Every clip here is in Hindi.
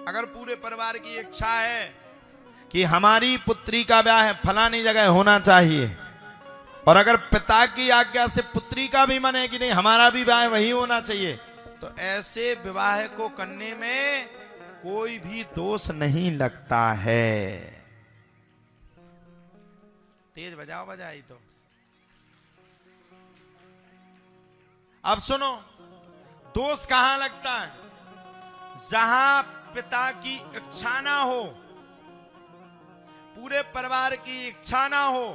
अगर पूरे परिवार की इच्छा है कि हमारी पुत्री का ब्याह फलानी जगह होना चाहिए, और अगर पिता की आज्ञा से पुत्री का भी मन है कि नहीं हमारा भी ब्याह वही होना चाहिए, तो ऐसे विवाह को करने में कोई भी दोष नहीं लगता है। तेज बजाओ बजाई तो। अब सुनो, दोष कहां लगता है? जहां पिता की इच्छा ना हो, पूरे परिवार की इच्छा ना हो,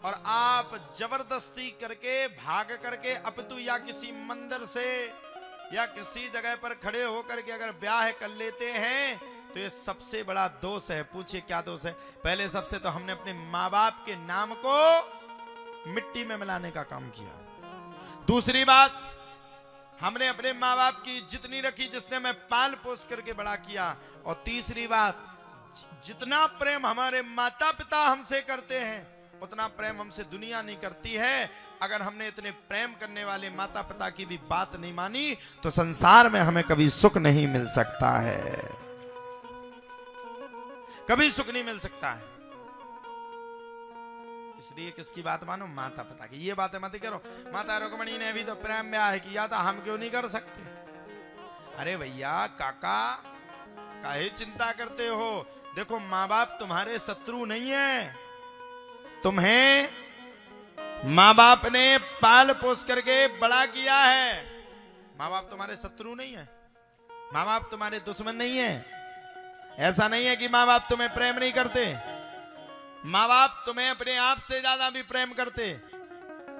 और आप जबरदस्ती करके भाग करके अपितु या किसी मंदिर से या किसी जगह पर खड़े होकर के अगर ब्याह कर लेते हैं, तो ये सबसे बड़ा दोष है। पूछिए क्या दोष है? पहले सबसे तो हमने अपने माँ बाप के नाम को मिट्टी में मिलाने का काम किया। दूसरी बात, हमने अपने माँ बाप की इज्जत नहीं रखी जिसने मैं पाल पोस करके बड़ा किया। और तीसरी बात, जितना प्रेम हमारे माता पिता हमसे करते हैं उतना प्रेम हमसे दुनिया नहीं करती है। अगर हमने इतने प्रेम करने वाले माता पिता की भी बात नहीं मानी तो संसार में हमें कभी सुख नहीं मिल सकता है, कभी सुख नहीं मिल सकता है। इसलिए किसकी बात मानो? माता पिता की। ये बातें मत करो, माता रुक्मिणी ने भी तो प्रेम ब्याह किया था, हम क्यों नहीं कर सकते? अरे भैया काका, काहे चिंता करते हो? देखो माँ बाप तुम्हारे शत्रु नहीं है। तुम्हें माँ बाप ने पाल पोस करके बड़ा किया है। माँ बाप तुम्हारे शत्रु नहीं है, माँ बाप तुम्हारे दुश्मन नहीं है। ऐसा नहीं है कि माँ बाप तुम्हें प्रेम नहीं करते, माँ बाप तुम्हें अपने आप से ज्यादा भी प्रेम करते।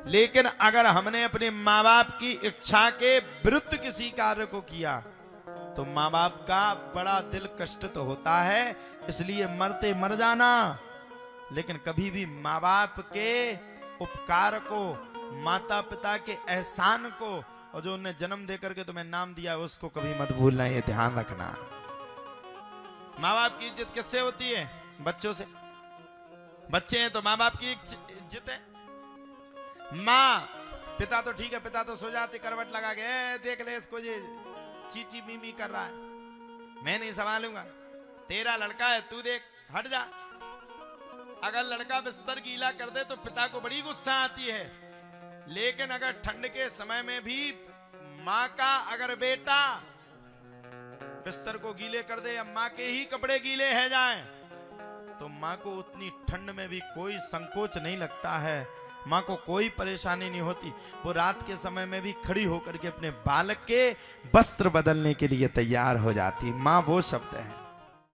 लेकिन अगर हमने अपने माँ बाप की इच्छा के विरुद्ध किसी कार्य को किया तो माँ बाप का बड़ा दिल कष्ट होता है। इसलिए मरते मर जाना, लेकिन कभी भी माँ बाप के उपकार को, माता पिता के एहसान को, और जो उन्हें जन्म देकर के तुम्हें नाम दिया उसको कभी मत भूलना, ये ध्यान रखना। माँ बाप की इज्जत किससे होती है? बच्चों से। बच्चे हैं तो माँ बाप की इज्जत है। माँ, पिता तो ठीक है, पिता तो सो जाते करवट लगा के, देख ले इसको ये चीची मीमी कर रहा है, मैं नहीं संभालूंगा, तेरा लड़का है तू देख, हट जा। अगर लड़का बिस्तर गीला कर दे तो पिता को बड़ी गुस्सा आती है। लेकिन अगर ठंड के समय में भी माँ का अगर बेटा बिस्तर को गीले कर दे या माँ के ही कपड़े गीले है जाएं, तो माँ को उतनी ठंड में भी कोई संकोच नहीं लगता है, माँ को कोई परेशानी नहीं होती। वो रात के समय में भी खड़ी होकर के अपने बालक के वस्त्र बदलने के लिए तैयार हो जाती। माँ वो शब्द है।